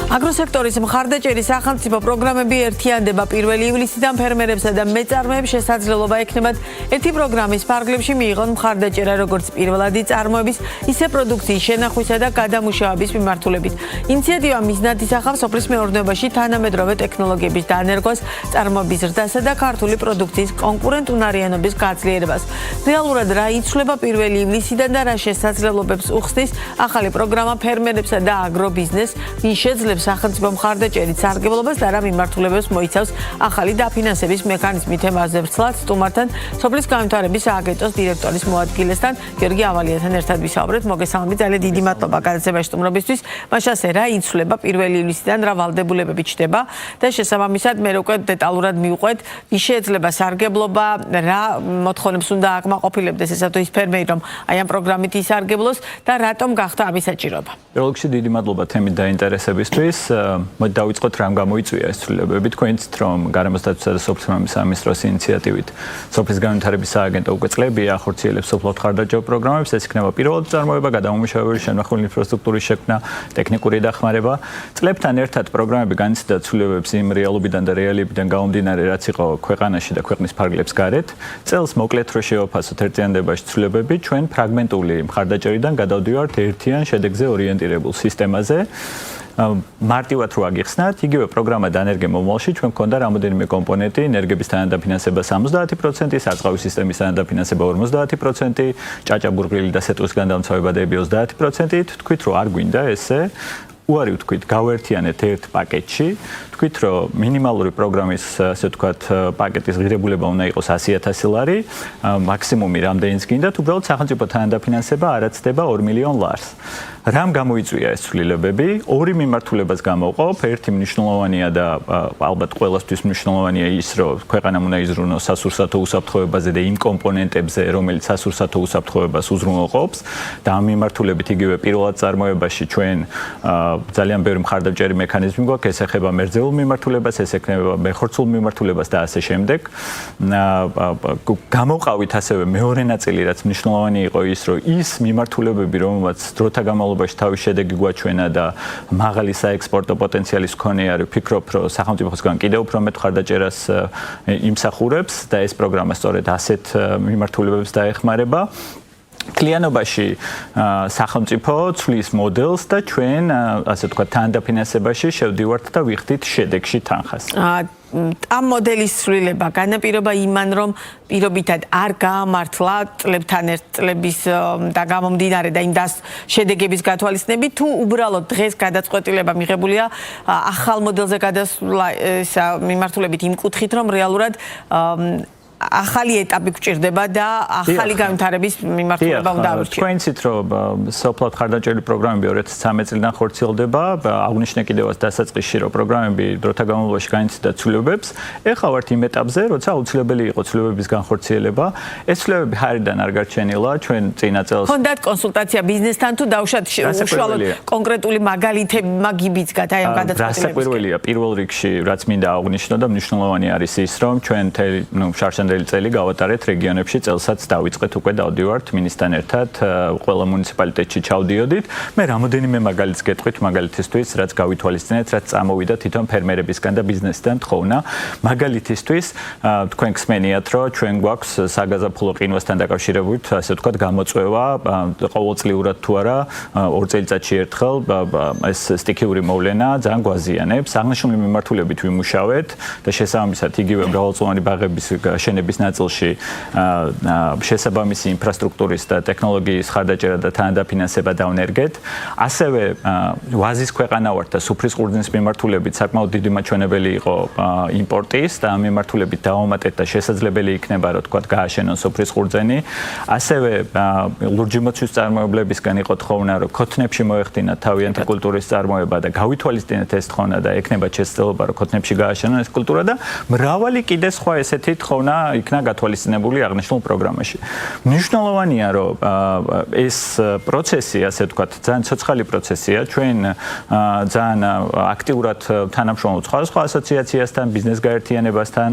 აგროსექტორის მხარდაჭერის სახელმწიფო პროგრამები ერთიანდება 1 ივლისიდან ფერმერებსა და მეწარმეებს შესაძლებლობა ექნებათ ერთი პროგრამის ფარგლებში მიიღონ მხარდაჭერა როგორც პირველადი წარმოების, ისე პროდუქციის შენახვისა და გადამუშავების მიმართულებით. ინიციატივა მიზნად ისახავს სოფლის მეურნეობაში თანამედროვე ტექნოლოგიების დანერგვას, წარმოების ზრდასა და ქართული პროდუქციის კონკურენტუნარიანობის გაძლიერებას. რეალურად რა იცვლება 1 ივლისიდან და რა შესაძლებლობებს უხსნის ახალი პროგრამა ფერმერებსა და აგრობიზნესს, ვინ შეძლებს სახელმწიფო მხარდაჭერით სარგებლობას და რა მიმართულებებს მოიცავს ახალი დაფინანსების მექანიზმი. თემაზე ვრცლად სტუმართან სოფლის განვითარების სააგენტოს დირექტორის მოადგილესთან გიორგი ავალიანთან ერთად ვისაუბრეთ. მოგესალმებით, ძალიან დიდი მადლობა გადაცემაში სტუმრობისთვის. მაშასე რა იცვლება 1 ივლისიდან, რა ვალდებულებები ჩდება და შესაბამისად მე უკვე დეტალურად მივყვეთ, ვის შეეძლება სარგებლობა, რა მოთხოვნებს უნდა აკმაყოფილებდეს ესა თუ ის ფერმერი, რომ აი ამ პროგრამით ისარგებლოს და რატომ გახდა ამის საჭიროება. პირველ რიგში დიდი მადლობა თემით დაინტერესებისთვის. მოდი დავიწყოთ რამ გამოიწვია ეს ცვლილებები. თქვენც რომ გარემოსდაცვისა და სოფლის სამინისტროს ინიციატივით სოფლის განვითარების სააგენტო უკვე წლებია ახორციელებს სოფლად მხარდაჭერა პროგრამებს. ეს იქნება პირველად წარმოება, გადამამუშავებელი შენახული ინფრასტრუქტურის შექმნა, ტექნიკური დახმარება. წლებთან ერთად პროგრამები განიცდიდა ცვლილებებს იმ რეალობიდან და რეალიებიდან გამომდინარე, რაც იყო ქვეყანაში და ქვეყნის ფარგლებს გარეთ. წელს მოკლედ რო შევაფასოთ ერთიანდებაში ცვლილებები, ჩვენ ფრაგმენტული მხარდაჭერიდან გადავდივართ ერთიან შედეგზე ორიენტირებულ სისტემაზე. მარტივად რო აგიხსნათ, იგივე პროგრამა დანერგე მომავალში ჩვენ მქონდა რამოდენიმე კომპონენტი, ენერგების თანადაფინანსება 70%, სარწყავი სისტემის თანადაფინანსება 50%, ჭაჭაბურღილი და სეტყვის გადამცავებადები 30%. თქვით რომ არ გვინდა ესე, უარი ვთქვით, გავერთიანეთ ერთ პაკეტში. თქვით რომ მინიმალური პროგრამის, ასე ვთქვათ, პაკეტის ღირებულება უნდა იყოს 100,000 ლარი, მაქსიმუმი რამდენიც გინდათ, უბრალოდ სახელმწიფო თანადაფინანსება არ აცდება 2 მილიონ ლარს. რამ გამოიწვია ეს ცვლილებები? ორი მიმართულებას გამოვყავ. ერთი მნიშვნელოვანია და ალბათ ყველასთვის მნიშვნელოვანია ის, რომ ქვეყანამ უნდა იზრუნოს სასურსათო უსაფრთხოებაზე და იმ კომპონენტებზე, რომელიც სასურსათო უსაფრთხოებას უზრუნველყოფს. და ამ მიმართულებით იგივე პირველად წარმოებაში ჩვენ ძალიან ბევრი მხარდაჭერი მექანიზმი გვაქვს, ეს ეხება მერძეულ მიმართულებას, ეს ეხება მეხორცულ მიმართულებას და ასე შემდეგ. გამოვყავით ასევე მეორე ნაწილი, რაც მნიშვნელოვანი იყო ის, რომ ის მიმართულებები, რომელსაც დროთა განმავლობაში თავის შედეგი გვაჩვენა და მაღალი საექსპორტო პოტენციალის მქონე არის, ვფიქრობ, რომ სახელმწიფოსგან კიდევ უფრო მეტ მხარდაჭერას იმსახურებს და ეს პროგრამა სწორედ ასეთ მიმართულებებს დაეხმარება. კლიანობაში სახელმწიფო ცვლის მოდელს და ჩვენ, ასე ვთქვათ, თანადაფინანსებაში შევდივართ და ვიხდით შედეგში თანხას. ამ მოდელის ცვლილება განაპირობა იმან, რომ პირობითად არ გაამართლა წლებთან ერთ წლების და გამომდინარე და იმ შედეგების გათვალისწინებით, თუ უბრალოდ დღეს გადაწყვეტილება მიღებულია ახალ მოდელზე გადასვლა მიმართულებით იმ კუთხით, რომ რეალურად ახალი ეტაპი გვჭირდება და ახალი განვითარების მიმართულება უნდა ავირჩიოთ. თქვენცით რომ სოფლად მხარდაჭერილი პროგრამები 2013 წლიდან ხორციელდება, აღნიშნე კიდევაც დასაწყისში რომ პროგრამები დროთა განმავლობაში განიცდიდა ცვლილებებს, ეხლა ვართ იმ ეტაპზე, როცა აუცილებელი იყო ცვლილებების განხორციელება. ეს ცვლილებები ჰარიდან არ გარჩენილა, ჩვენ წინა წელს ჰქონდათ კონსულტაცია ბიზნესთან თუ დავუშვათ უშუალოდ კონკრეტული მაგალითები მაგიბიცგათ აი ამ გადაწყვეტილებებს. რასაკვირველია, პირველ რიგში რაც მინდა აღვნიშნო და მნიშვნელოვანი არის ის, რომ ჩვენ შარშანდელი წელი გავატარეთ რეგიონებში, წელსაც დავიწყეთ უკვე დავდივართ მინისტრთან ერთად, ყველა მუნიციპალიტეტში ჩავდიოდით. მე რამოდენიმე მაგალითს გეტყვით, მაგალითისთვის, რაც გავითვალისწინეთ, რაც წამოვიდა თვითონ ფერმერებისგან და ბიზნესიდან თხოვნა. მაგალითისთვის, თქვენ გსმენიათ, რომ ჩვენ გვაქვს საგაზაფხულო ყინვასთან დაკავშირებით, ასე ვთქვათ, გამოწვევა ყოველწლიურად თუ არა, 2 წელიწადში ერთხელ ეს სტიქიური მოვლენა ძალიან გვაზიანებს. აღნიშნული მიმართულებით ვიმუშავეთ და შესაბამისად იგივე მრავალწლოვანი ბაღების შენების ნაწილში შესაბამისი ინფრასტრუქტურის და ტექნოლოგიის მხარდაჭერა და თანადაფინანსება დავნერგეთ. ასევე ვაზის ქვეყანა ვართ და სუფრის ყურძნის მიმართულებით საკმაოდ დიდი მაჩვენებელი იყო იმპორტის და ამ მიმართულებით დავამატეთ და შესაძლებელი იქნება, რომ თქვა გააშენონ სუფრის ყურძენი. ასევე ლურჯი მოცვის წარმოებლებისგან იყო თხოვნა, რომ ქოთნებში მოეხდინათ თავიანთი კულტურის წარმოება და გავითვალისწინეთ ეს თხოვნა და ექნება შესაძლებლობა, რომ ქოთნებში გააშენონ ეს კულტურა და მრავალი კიდე სხვა ესეთი თხოვნა იქნა გათვალისწინებული აღნიშნულ პროგრამაში. მნიშვნელოვანია, რომ ეს პროცესი, ასე ვთქვათ, ძალიან ცოცხალი პროცესია. ჩვენ ძალიან აქტიურად თანამშრომლობთ სხვადასხვა ასოციაციასთან, ბიზნეს გაერთიანებასთან,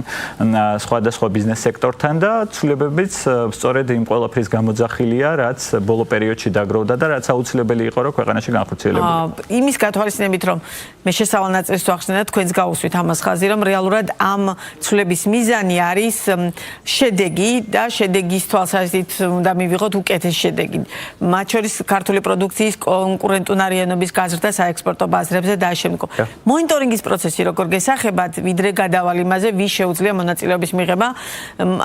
სხვადასხვა ბიზნეს სექტორთან და ცვლილებებიც სწორედ იმ ყველაფრის გამოძახილია, რაც ბოლო პერიოდში დაგროვდა და რაც აუცილებელი იყო, რომ ქვეყანაში განხორციელებულიყო. იმის გათვალისწინებით, რომ მე შესავალ ნაწილს ვახსენე და თქვენს გაუსვით ამას ხაზი, რომ რეალურად ამ ცვლილების მიზანი არის შედეგი და შედეგის თვალსაზრისით უნდა მივიღოთ უკეთესი შედეგი. მათ შორის ქართული პროდუქციის კონკურენტუნარიანობის გაზრდა საექსპორტო ბაზრებზე და ამავდროულად. მონიტორინგის პროცესი როგორ გესახებათ, ვიდრე გადავალ იმაზე, ვის შეუძლია მონაწილეობის მიღება,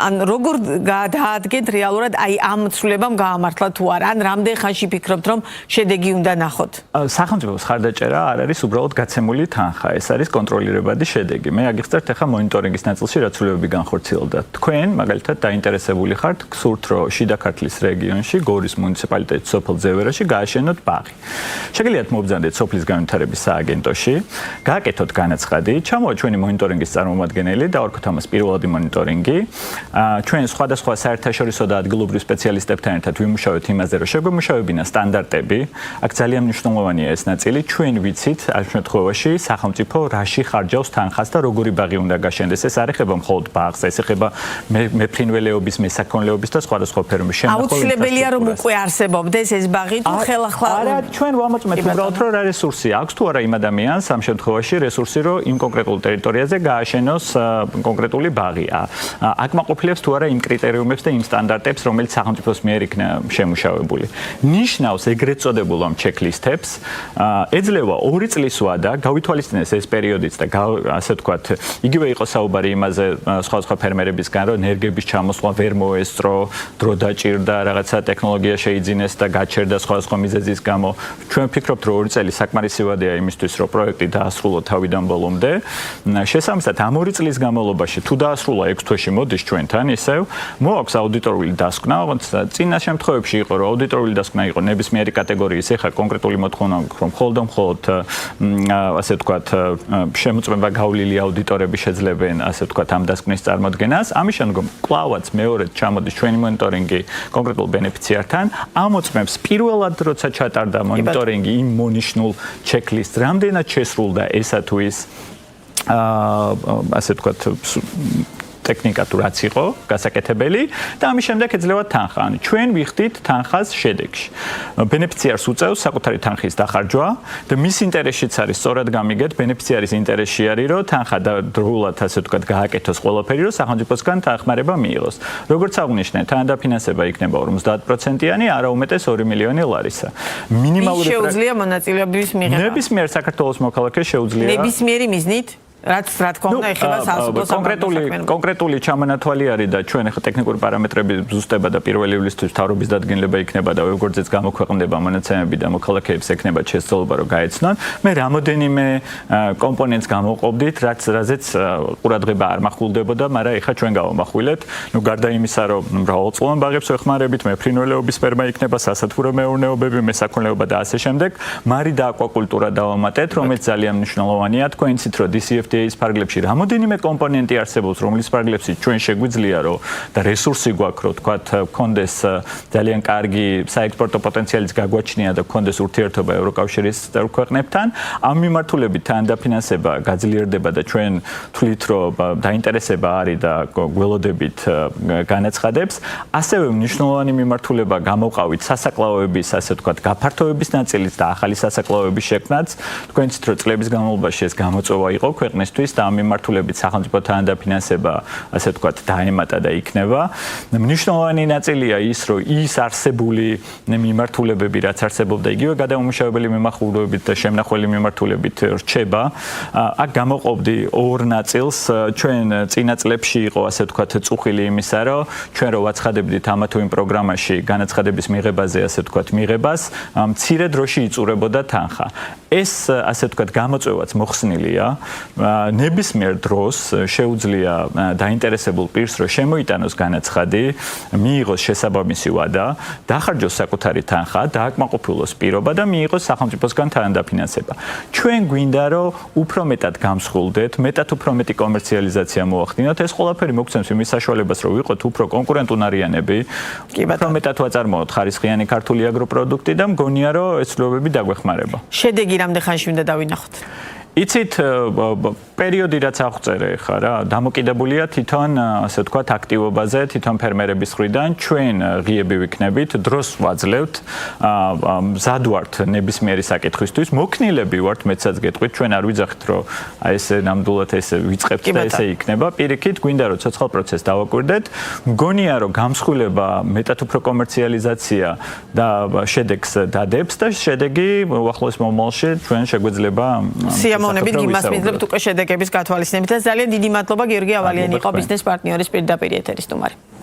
ან როგორ გადაადგენთ რეალურად აი ამ ცვლილებამ გაამართლა თუ არა, ან რამდენ ხანში ფიქრობთ, რომ შედეგი უნდა ნახოთ? სახელმწიფოს ხარდაჭერა არ არის უბრალოდ გაცემული თანხა, ეს არის კონტროლირებადი შედეგი. მე აგიხსნათ ახლა მონიტორინგის ნაწილში რა ცვლილებები განხორციელდა. თქვენ მაგალითად დაინტერესებული ხართ, გსურთ რომ შიდა ქართლის რეგიონში, გორის მუნიციპალიტეტის სოფელ ძევერაში გააშენოთ ბაღი. შეგიძლიათ მობრძანდეთ სოფლის განვითარების სააგენტოში, გააკეთოთ განაცხადი, ჩამოვა ჩვენი მონიტორინგის წარმომადგენელი და ვარქოთ ამას პირველადი მონიტორინგი. ჩვენ სხვადასხვა საერთაშორისო და ადგილობრივ სპეციალისტებთან ერთად ვიმუშავებთ იმაზე, რომ შეგვიმუშავებინა სტანდარტები. აქ ძალიან მნიშვნელოვანია ეს ნაწილი. ჩვენ ვიცით ამ შემთხვევაში სახელმწიფო რაში ხარჯავს თანხას და როგორი ბაღი უნდა გაშენდეს. ეს არ ეხება მხოლოდ ბაღს, ეს ეხება მეფრინველეობის, მესაქონლეობის და სხვადასხვა ფერმის შემოხმარებას. აუცილებელია რომ უკვე არსებობდეს ეს ბაღი თუ ხელახლა არა, ჩვენ ვამოწმეთ უბრალოდ რომ რა რესურსი აქვს თუ არა იმ ადამიანს ამ შემთხვევაში რესურსი რომ იმ კონკრეტულ ტერიტორიაზე გააშენოს კონკრეტული ბაღი. აკმაყოფილებს თუ არა იმ კრიტერიუმებს და იმ სტანდარტებს, რომელიც სახელმწიფოს მიერ იქნა შემუშავებული. ნიშნავს ეგრეთ წოდებულ ამ ჩეკლისტებს, ეძლევა 2 წლის ვადა, გავითვალისწინეს ეს პერიოდიც და ასე ვთქვათ, იგივე იყო საუბარი იმაზე სხვადასხვა ფერმერებისგან, რომ ენერგიების ჩამოსვლა ვერ მოესწრო, დრო დაჭირდა, რაღაცა ტექნოლოგია შეიძინეს და გაჩერდა სხვადასხვა მიზეზის გამო. ჩვენ ვფიქრობთ, რომ 2 წელი საკმარისი ვადაა იმისთვის, რომ პროექტი დაასრულოს თავიდან ბოლომდე. შესაბამისად, ამ 2 წლის განმავლობაში თუ დაასრულა 6 თვეში მოდის ჩვენთან, ისევ მოაქვს აუდიტორული დასკვნა, წინა შემთხვევებში იყო, რომ აუდიტორული დასკვნა იყო ნებისმიერი კატეგორიის, ეხლა კონკრეტული მოთხოვნა რომ მხოლოდ ასე ვთქვათ, შემოწმება გავლილი აუდიტორები შეძლებენ, ასე ვთქვათ, ამ დასკვნის წარმოქმნას. ამის შემდგომ კლავაც მეორედ ჩამოდის ჩვენი მონიტორინგი კონკრეტულ ბენეფიციართან, ამოწმებს პირველად როცა ჩატარდა მონიტორინგი იმ მონიშნულ ჩეკლისტს, რამდენად შესრულდა ესა თუ ის ასე ვთქვათ ტექნიკა თუ რაც იყო გასაკეთებელი და ამის შემდეგ ეძლევა თანხა. ანუ ჩვენ ვიხდით თანხას შედეგში. ბენეფიციარს უწევს საკუთარი თანხის დახარჯვა და მის ინტერესშიც არის სწორად გამიგეთ, ბენეფიციარის ინტერესში არის, რომ თანხა და დროულად ასე ვთქვათ გააკეთოს ყველაფერი, რომ სახელმწიფოსგან თანხმარება მიიღოს. როგორც აღნიშნე, თანადაფინანსება იქნება 50%-იანი, არა უმეტეს 2 მილიონი ლარისა. მინიმალური შეუძლია მონაწილეობის მიღება. ნებისმიერ საქართველოს მოქალაქეს შეუძლია ნებისმიერი მიზნით რაც რა თქმა უნდა ეხება სასოფლო კონკრეტული ჩამონათვალი არის და ჩვენ ახლა ტექნიკური პარამეტრები ზუსტება და 1 ივლისთვის თავრობის დადგენილება იქნება და როგორცეც გამოქვეყნდება მონაცემები და მოქალაქეებს ექნება შესაძლებლობა რომ გაეცნონ. მე რამოდენიმე კომპონენტს გამოვყოფდით, რაზეც ყურადღება არ מחულდებოდა, მაგრამ ეხლა ჩვენ გავამახვილეთ. ნუ გარდა იმისა, რომ მრავალწლოვან ბაღებს ვეხმარებით, მეფრინველეობის ფერმა იქნება, სასათბურო მეურნეობები, მესაქონლეობა და ასე შემდეგ. მარი და აკვაკულტურა დავამატეთ, რომელიც ძალიან მნიშვნელოვანია. თქვენ იცით, რომ DCFTA-ის ფარგლებში რამოდენიმე კომპონენტი არსებობს, რომლის ფარგლებშიც ჩვენ შეგვიძლია რომ და რესურსი გვაქვს, რომ თქვათ, გქონდეს ძალიან კარგი საექსპორტო პოტენციალის გაგვაჩნია და გქონდეს ურთიერთობა ევროკავშირის წევრ ქვეყნებთან. ამ მიმართულებით თანადაფინანსება გაძლიერდება და ჩვენ თვლით, რომ დაინტერესება არის და გველოდებით განაცხადებს. ასევე მნიშვნელოვანი მიმართულება გამოყავით სასაკლაოების, ასე ვთქვათ, გაფართოების ნაწილიც და ახალი სასაკლაოების შექმნაც. თქვენ იცით, რომ წლების განმავლობაში ეს გამოწვევა იყო ქვეყნისთვის და ამ მიმართულებით სახელმწიფო თანადაფინანსება, ასე ვთქვათ, დაემატა და იქნება. მნიშვნელოვანი ნაწილია ის, რომ ის არსებული მიმართულებები, რაც არსებობდა იგივე გადამამუშავებელი მიმართულებით და შემნახველი მიმართულებით რჩება. აქ გამოყოფდი 2 ნაწილს. ჩვენ წინა წლებში იყო, ასე ვთქვათ, წუხილი იმისა, რომ ჩვენ რო ვაცხადებდით ამა თუ იმ პროგრამაში განაცხადების მიღებაზე, ასე ვთქვათ, მიღებას, მცირე დროში იწურებოდა თანხა. ეს, ასე ვთქვათ, გამოწვევაც მოხსნილია. ნებისმიერ დროს შეუძლია დაინტერესებულ პირს, რომ შემოიტანოს განაცხადი, მიიღოს შესაბამისი ვადა, დახარჯოს საკუთარი თანხა, დააკმაყოფილოს პირობა და მიიღოს სახელმწიფოსგან თანადაფინანსება. ჩვენ გვინდა, რომ უფრო მეტად გამსხვილდეთ, მეტად უფრო მეტი კომერციალიზაცია მოახდინოთ. ეს ყველაფერი მოგცემს იმის საშუალებას, რომ ვიყოთ უფრო კონკურენტუნარიანები, უფრო მეტად ვაწარმოოთ ხარისხიანი ქართული აგროპროდუქტი და მგონია, რომ ეს ცვლილებები დაგვეხმარება. შედეგი რამდენ ხანში უნდა დავინახოთ? იცით პერიოდი რაც აღწერე ხა რა დამოკიდებულია თვითონ ასე ვთქვათ აქტივობაზე თვითონ ფერმერების მხრიდან ჩვენ ღიები ვიქნებით დროს ვაძლევთ მზად ვართ ნებისმიერი საკითხვისთვის მოქნილები ვართ მეცაც გეტყვით ჩვენ არ ვიძახით რომ აი ესე ნამდვილად ესე ვიწყებთ და ესე იქნება პირიქით გვინდა რომ ცოცხალ პროცესს დავაკვირდეთ მგონია რომ გამსხვილება მეტად უფრო კომერციალიზაცია და შედეგს დადებს და შედეგი უახლოეს მომავალში ჩვენ შეგვეძლება სიამოვნებით გიმას მიდლებთ უკვე შედეგების გათვალისწინებით და ძალიან დიდი მადლობა გიორგი ავალიანი იყო ბიზნეს პარტნიორის პირდაპირ ეთერის სტუმარი